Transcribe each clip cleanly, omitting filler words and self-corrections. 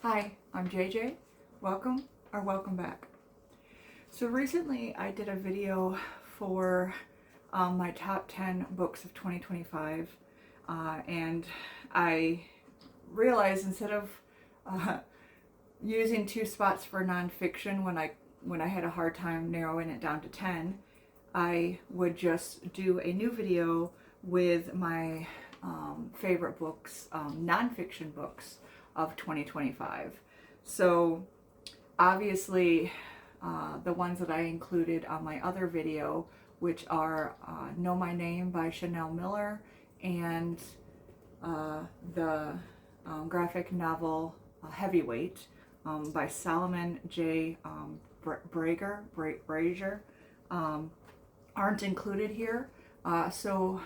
Hi, I'm JJ. Welcome back. So recently I did a video for my top 10 books of 2025 and I realized instead of uh, using two spots for nonfiction when I had a hard time narrowing it down to 10, I would just do a new video with my favorite books, nonfiction books of 2025. So obviously the ones that I included on my other video, which are Know My Name by Chanel Miller and the graphic novel Heavyweight by Solomon J. Brazier, aren't included here. So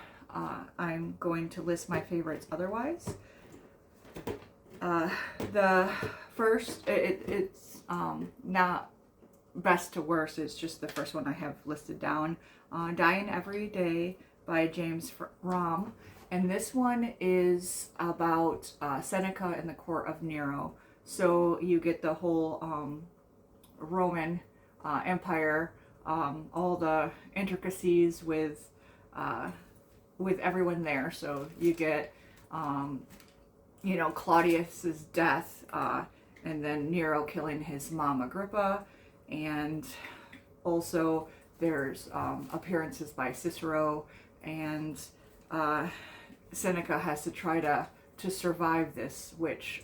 I'm going to list my favorites otherwise. The first, it's not best to worst, it's just the first one I have listed down. Dying Every Day by James Romm. And this one is about Seneca and the court of Nero. So you get the whole Roman Empire, all the intricacies with everyone there. So you get Claudius's death, and then Nero killing his mom Agrippa, and also there's appearances by Cicero, and Seneca has to try to survive this, which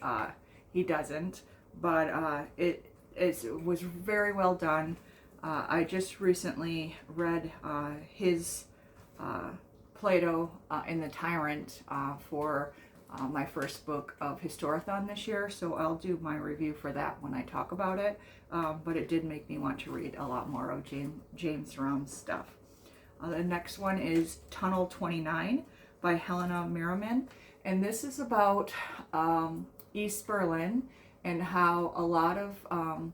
he doesn't, but it was very well done. I just recently read his Plato in the Tyrant for my first book of Historathon this year, so I'll do my review for that when I talk about it, but it did make me want to read a lot more of James Romm's stuff. The next one is Tunnel 29 by Helena Merriman, and this is about East Berlin and how a lot of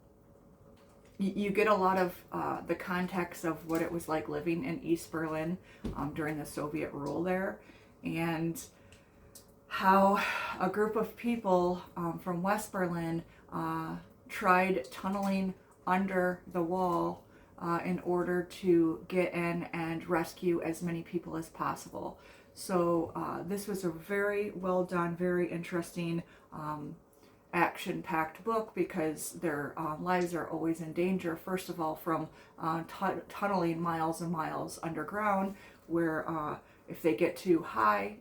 you get a lot of the context of what it was like living in East Berlin during the Soviet rule there, and how a group of people from West Berlin tried tunneling under the wall in order to get in and rescue as many people as possible. So this was a very well done, very interesting, action-packed book because their lives are always in danger. First of all, from tunneling miles and miles underground, where if they get too high,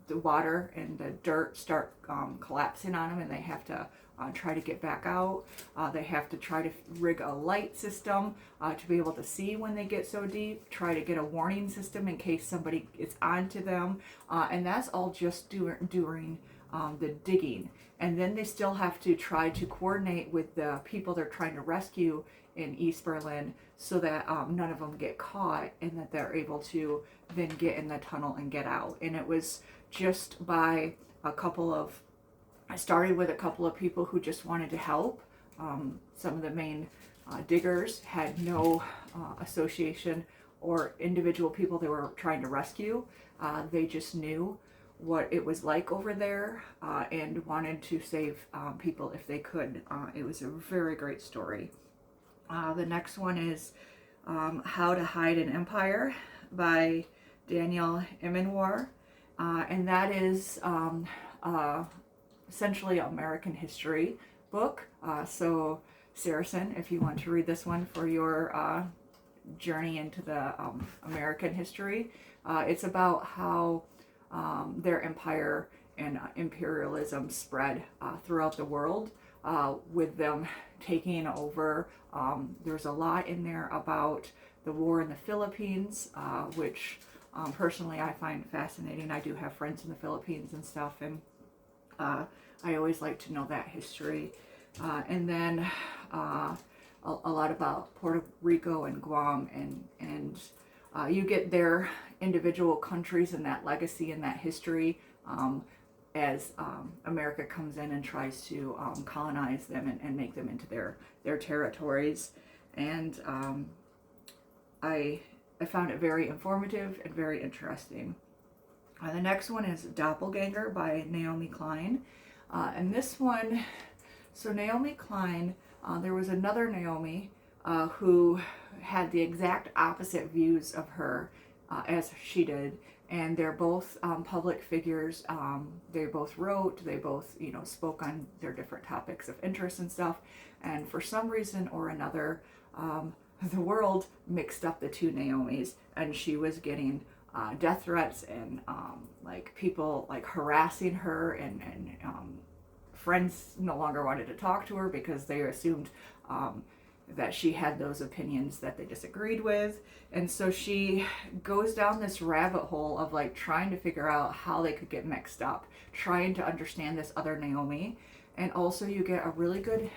the water and the dirt start collapsing on them, and they have to try to get back out. They have to try to rig a light system to be able to see when they get so deep, try to get a warning system in case somebody is onto them, and that's all just during the digging. And then they still have to try to coordinate with the people they're trying to rescue in East Berlin so that none of them get caught and that they're able to then get in the tunnel and get out. And it was just by I started with a couple of people who just wanted to help. Some of the main diggers had no association or individual people they were trying to rescue. They just knew what it was like over there and wanted to save people if they could. It was a very great story. The next one is How to Hide an Empire by Daniel Immerwahr. And that is essentially an American history book. So Saracen, if you want to read this one for your journey into the American history, it's about how their empire and imperialism spread throughout the world with them taking over. There's a lot in there about the war in the Philippines, which personally I find fascinating. I do have friends in the Philippines and stuff, and I always like to know that history. And then a lot about Puerto Rico and Guam, and you get their individual countries and that legacy and that history as America comes in and tries to colonize them and make them into their territories. And I found it very informative and very interesting. The next one is Doppelganger by Naomi Klein. And this one So Naomi Klein, there was another Naomi who had the exact opposite views of her as she did, and they're both public figures. They both wrote, they both, spoke on their different topics of interest and stuff. And for some reason or another, the world mixed up the two Naomis, and she was getting death threats and like people like harassing her, and friends no longer wanted to talk to her because they assumed that she had those opinions that they disagreed with. And so she goes down this rabbit hole of like trying to figure out how they could get mixed up, trying to understand this other Naomi. And also you get a really good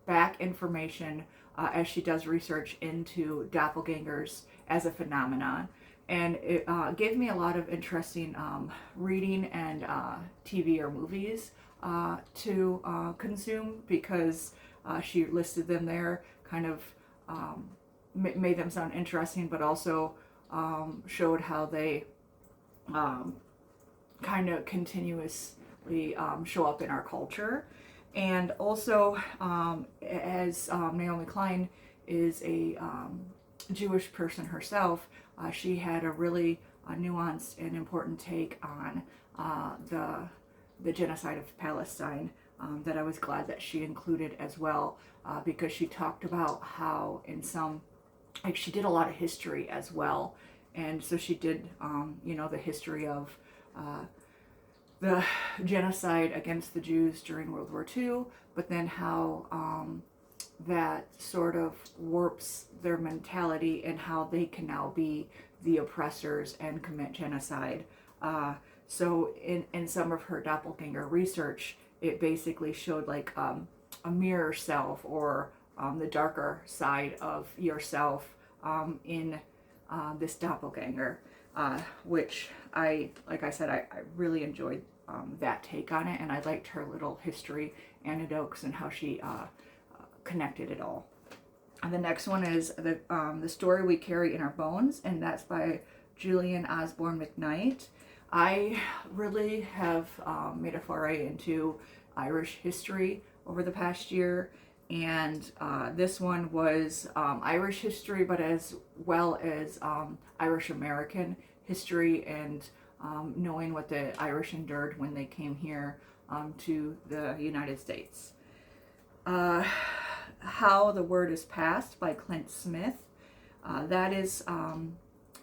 back information as she does research into doppelgangers as a phenomenon. And it gave me a lot of interesting reading and TV or movies to consume, because she listed them there, kind of made them sound interesting, but also showed how they kind of continuously show up in our culture. And also, as Naomi Klein is a Jewish person herself, she had a really nuanced and important take on the genocide of Palestine, that I was glad that she included as well, because she talked about how in some, like she did a lot of history as well. And so she did, the history of the genocide against the Jews during World War II, but then how that sort of warps their mentality and how they can now be the oppressors and commit genocide. So in some of her doppelganger research, it basically showed like a mirror self, or the darker side of yourself in this doppelganger, which like I said, I really enjoyed that take on it, and I liked her little history anecdotes and how she connected it all. And the next one is the story we carry in our bones, and that's by Julian Osborne McKnight. I really have made a foray into Irish history over the past year, and this one was Irish history, but as well as Irish American history, and knowing what the Irish endured when they came here to the United States. How the Word is Passed by Clint Smith. That is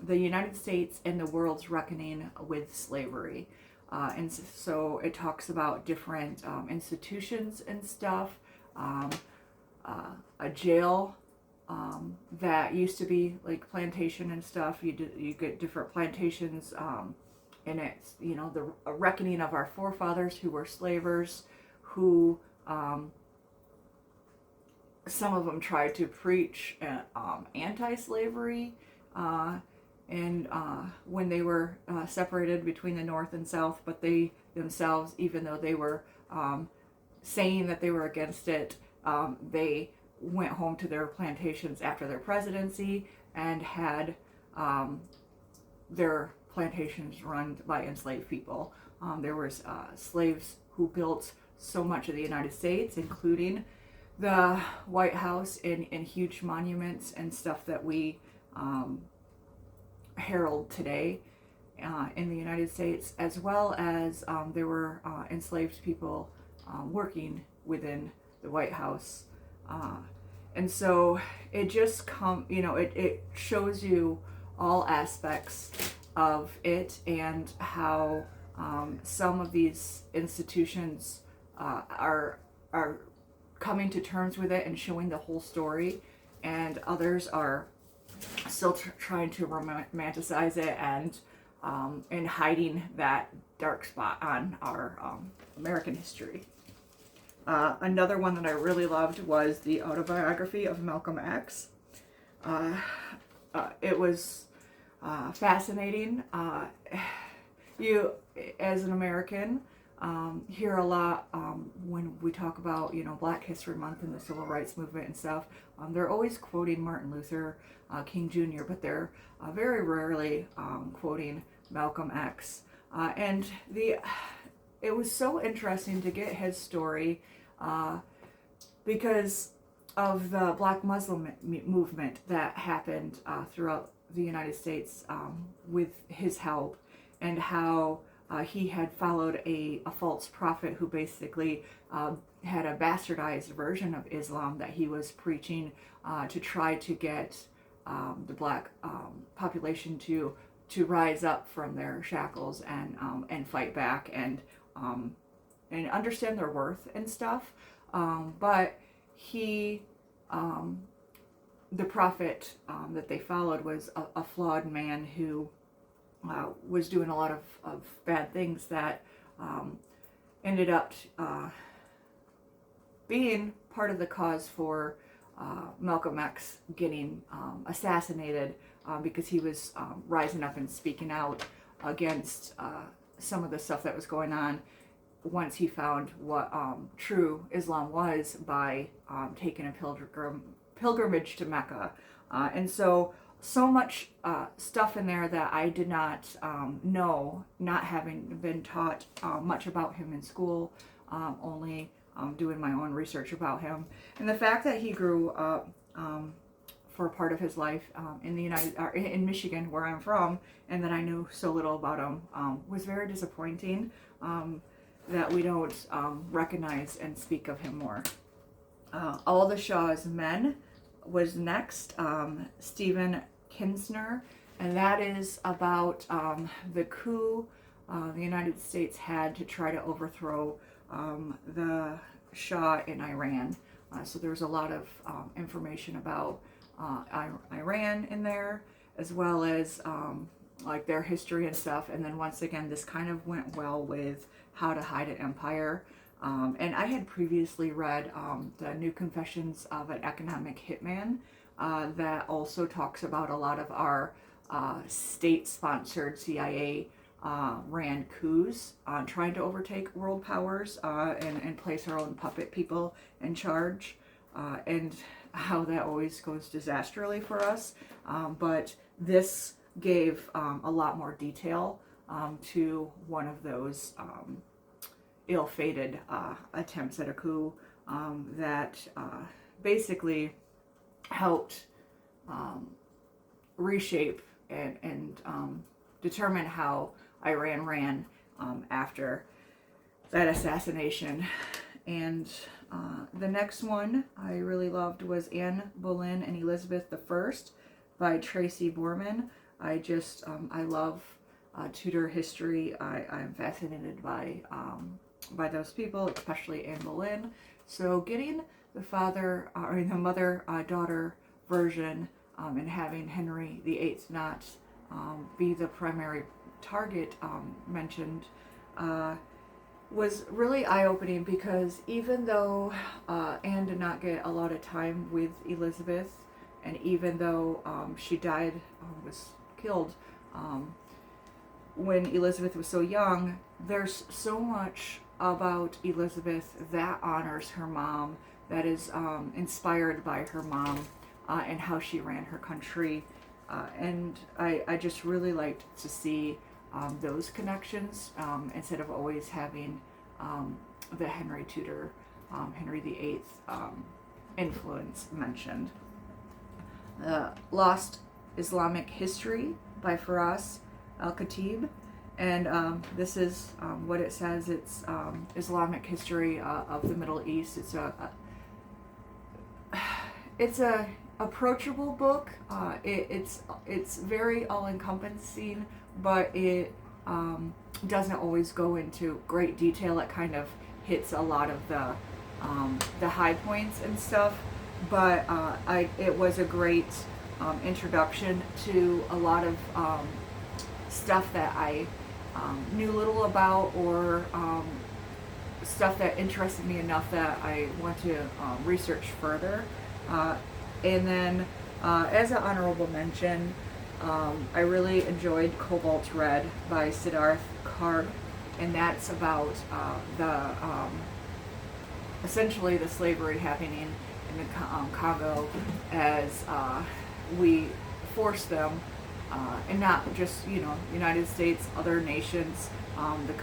the United States and the World's Reckoning with Slavery. And so it talks about different institutions and stuff. A jail that used to be like plantation and stuff. You get different plantations, and it's a reckoning of our forefathers who were slavers, who some of them tried to preach anti-slavery, and when they were separated between the North and South, but they themselves, even though they were saying that they were against it, they went home to their plantations after their presidency and had their plantations run by enslaved people. There was slaves who built so much of the United States, including the White House, and huge monuments and stuff that we herald today in the United States, as well as there were enslaved people working within the White House. And so it just it shows you all aspects of it, and how some of these institutions are coming to terms with it and showing the whole story, and others are still trying to romanticize it and hiding that dark spot on our American history. Another one that I really loved was the autobiography of Malcolm X. It was fascinating. You, as an American, hear a lot when we talk about Black History Month and the Civil Rights Movement and stuff. They're always quoting Martin Luther King Jr., but they're very rarely quoting Malcolm X. And it was so interesting to get his story because of the Black Muslim movement that happened throughout the United States with his help, and how he had followed a false prophet who basically had a bastardized version of Islam that he was preaching to try to get the black population to rise up from their shackles and fight back and understand their worth and stuff. But he, the prophet that they followed was a flawed man who was doing a lot of bad things that ended up being part of the cause for Malcolm X getting assassinated because he was rising up and speaking out against some of the stuff that was going on once he found what true Islam was by taking a pilgrimage to Mecca. And so much stuff in there that I did not know, not having been taught much about him in school, only doing my own research about him. And the fact that he grew up for part of his life in Michigan, where I'm from, and that I knew so little about him was very disappointing. That we don't recognize and speak of him more. All the Shah's Men was next, Stephen Kinsner, and that is about the coup the United States had to try to overthrow the Shah in Iran. So there's a lot of information about Iran in there, as well as like their history and stuff. And then once again, this kind of went well with How to Hide an Empire. And I had previously read the New Confessions of an Economic Hitman that also talks about a lot of our state-sponsored CIA ran coups trying to overtake world powers and place our own puppet people in charge, and how that always goes disastrously for us. But this gave a lot more detail to one of those ill-fated attempts at a coup that basically helped reshape and determine how Iran ran after that assassination. And the next one I really loved was Anne Boleyn and Elizabeth I by Tracy Borman. I love Tudor history. I'm fascinated by those people, especially Anne Boleyn. So getting the mother-daughter version and having Henry VIII not be the primary target mentioned was really eye-opening, because even though Anne did not get a lot of time with Elizabeth, and even though she died, was killed when Elizabeth was so young, there's so much about Elizabeth that honors her mom, that is inspired by her mom and how she ran her country. And I just really liked to see those connections instead of always having the Henry VIII influence mentioned. Lost Islamic History by Firas Al-Khatib. And this is what it says. It's Islamic history of the Middle East. It's a approachable book. It's very all-encompassing, but it doesn't always go into great detail. It kind of hits a lot of the high points and stuff. But it was a great introduction to a lot of stuff that I knew little about, or stuff that interested me enough that I want to research further. And then as an honorable mention, I really enjoyed Cobalt Red by Siddharth Karg, and that's about essentially the slavery happening in the Congo as we force them, and not just United States, other nations, the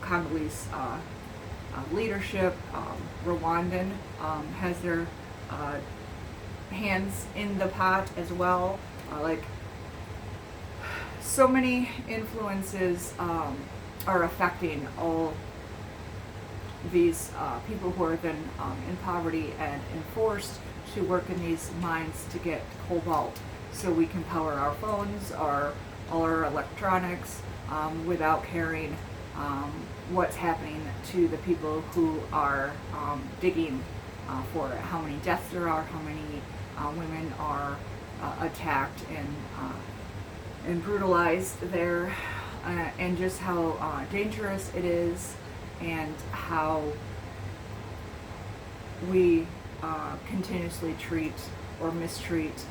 Congolese leadership. Rwandan has their hands in the pot as well. Like, so many influences are affecting all these people who are then in poverty and enforced to work in these mines to get cobalt so we can power our phones, all our electronics, without caring what's happening to the people who are digging for it, how many deaths there are, how many women are attacked and brutalized there, and just how dangerous it is, and how we continuously treat or mistreat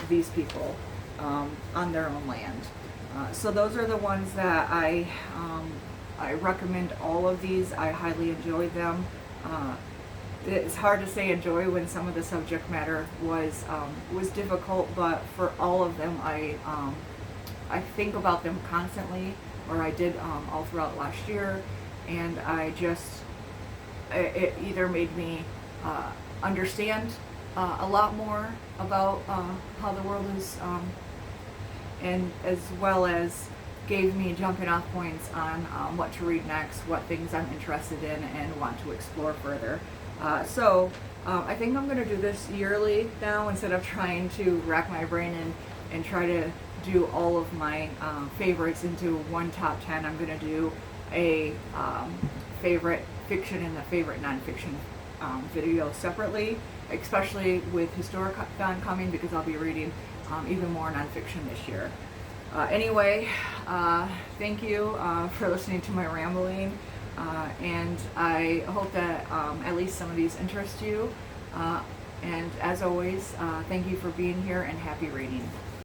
these people on their own land. So those are the ones that I recommend. All of these, I highly enjoyed them. It's hard to say enjoy when some of the subject matter was difficult, but for all of them, I think about them constantly, or I did all throughout last year, and it either made me understand a lot more about how the world is, and as well as gave me jumping off points on what to read next, what things I'm interested in and want to explore further. So I think I'm going to do this yearly now, instead of trying to rack my brain and try to do all of my favorites into one top 10. I'm going to do a favorite fiction and the favorite nonfiction video separately, especially with Historicon coming, because I'll be reading even more nonfiction this year. Anyway, thank you for listening to my rambling, and I hope that at least some of these interest you. And as always, thank you for being here, and happy reading.